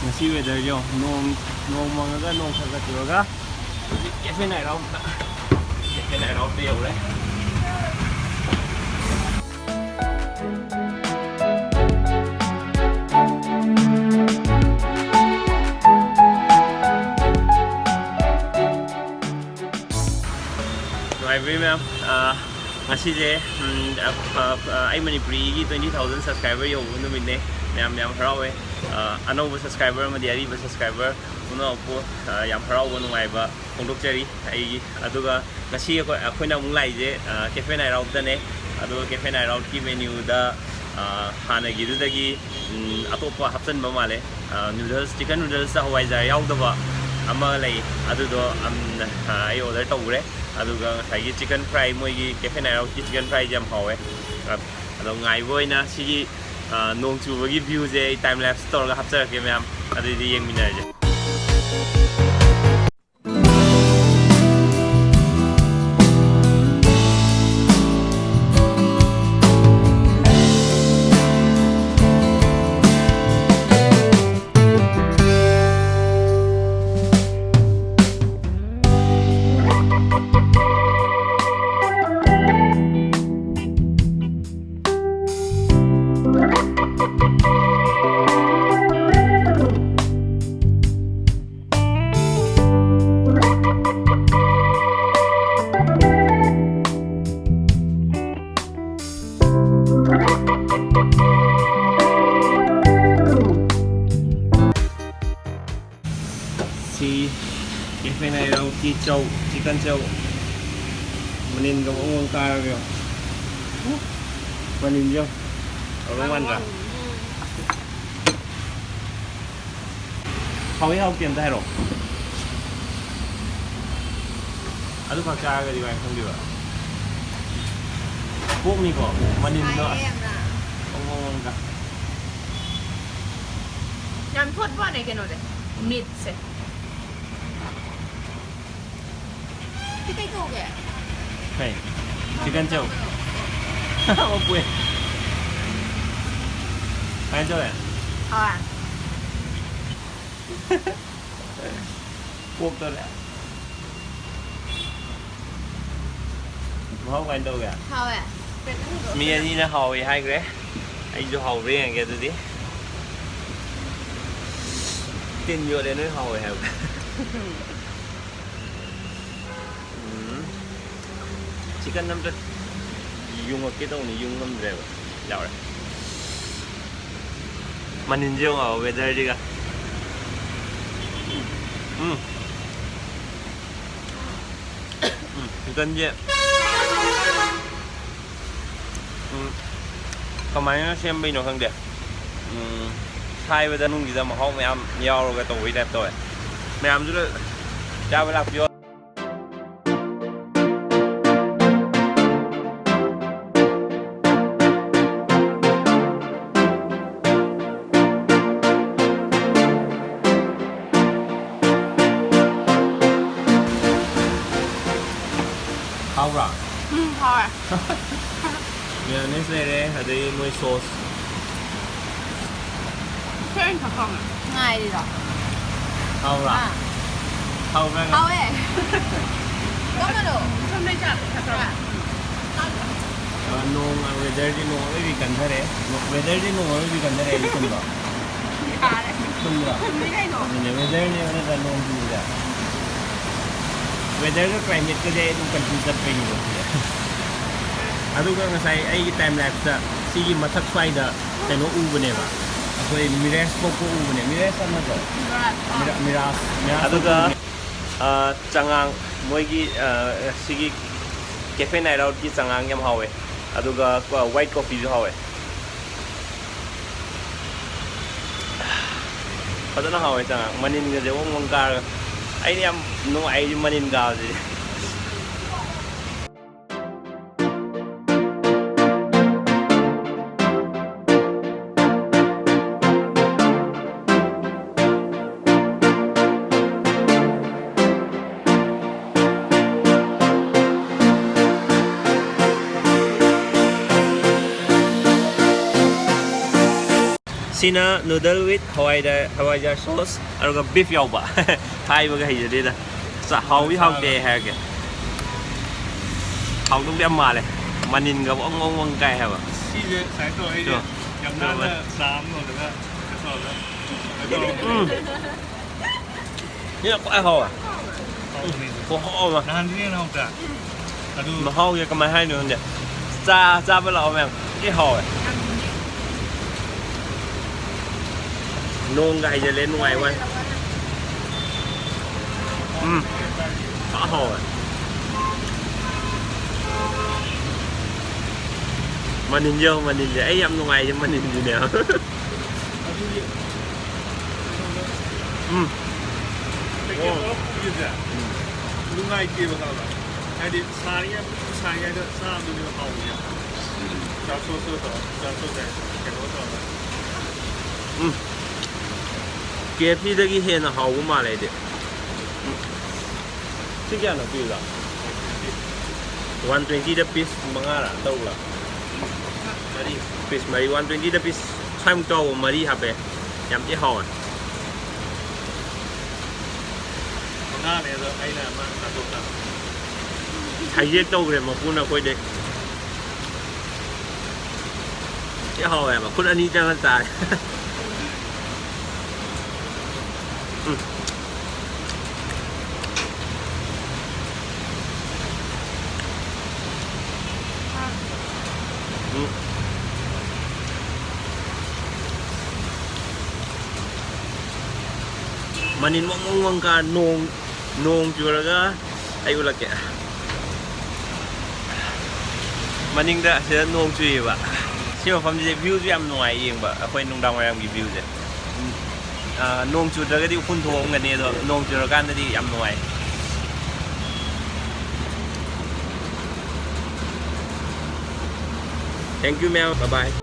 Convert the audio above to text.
Ngasi weather yo nong mangaga nong khaga churaga cafe nai raw te yau đấy. Every ma'am, ngasi je ai Manipuri 20,000 subscriber yo nu minne yam harawe anova subscriber ma diari ba subscriber uno po yam harawe nu ngai ba pongdok cheri ai aduga ngasi akhoi na mung lai je cafe nai route ne aduga cafe nai route ki menu da hana gi du dagi atopa hapsan ba male noodles chicken noodles sa hawai jar yaw da ba ama lai adudo ai order tawre aduga ngasai chicken fry moigi cafe nai route chicken fry jam hawe ado ngai voina sigi nong chubagi view je time lapse torga hapchar ke ma'am adidi yengmina je cafe này đâu chi châu chicken châu mình có ngon ta rồi mình vô ở đâu ăn cả không tiền tay rồi ở đâu cha cái gì vậy không được quốc mi có mình nữa không ngon cả nhắm thốt vào này cái nào đấy mít sẽ cái câu kìa phải chicken châu không quên anh chơi à quốc tôi lại không anh đâu kìa thôi à mi đi nó hồi hai cái anh cho hầu riêng kìa tôi đi tin vô để nói hồi hả chicken năm trăm dùng cái đâu này dùng năm rèo giàu đấy mà nhìn riêng ở về đây đi cả chicken gì còn mấy nó xem bên nó hơn đẹp hai bây giờ nung gì ra mà không mẹ em nhau rồi cái tuổi đẹp rồi mẹ em rất là cha phải làm vô không rồi thôi giờ next day đây là đi mua sauce thế thật không ngày đi rồi không rồi không ra thôi ấy có mà đủ không đây chặt thật rồi nung weather đi nung ấy vì cần thế đấy weather đi nung ấy vì cần thế đấy đi cùng rồi cùng rồi mình weather đi nó là nung gì vậy weather cái climate cái đấy cũng cần chịu tập bình rồi aduga ngasai ai time lapse sigi mathak swaida keno ubane ba akoi mirage ko ubane mirage na ko mirage aduga changang moigi sigi cafe night out ki changang yam hawe aduga white coffee ju hawe padana hawe changang manin ga jewo mongkar ai yam no ai manin ga ji Sina noodle with Hawaii sauce aruga beef yauba Thai baga hijade da sa hawi hawde hage hawdum dem male manin ga ong ong ong kai ha ba si je sai to ai je yam na la sam no da ka so laเนี่ยก็ไอ้ห่ออ่ะ ko ni ก็ห่อมา nan ni na ta adu มาห่อเนี่ยก็มาให้ดูเนี่ยจ้าไปเราแม่งที่ห่ออ่ะนงไก่จะเล่นไงวะก็ห่ออ่ะมันนินเยอะมันนินเยอะไอ้ยำนงไงจะมันนินอยู่เนี่ยoh iya lu ngai ki ba ka ai di sa ya da sa du ni hao ya ja so da ke lo so da เกียร์พี่ตะกี้เห็นอ่ะห่อมาเลยเด็กที่แกน่ะพี่ละ120 the piece mga ra tau la mari piece mari 120 the piece time to mari habe yam tiห่อ na le da ai na ma ta to ta ใครเรียกเจ้าเลยมาพูดนะคุยเด็กที่ห่อแบบคุณอันนี้จะมาจ่ายmanin wang ka nong juga ga ayo lagi maning da sẽ nong chui ba siêu phẩm gì view cho em ngoài yên ba khơi nong đào em view chứ nong chui ra cái đi phun thùng cái này rồi nong chui ra cái đi em ngoài thank you Mel bye bye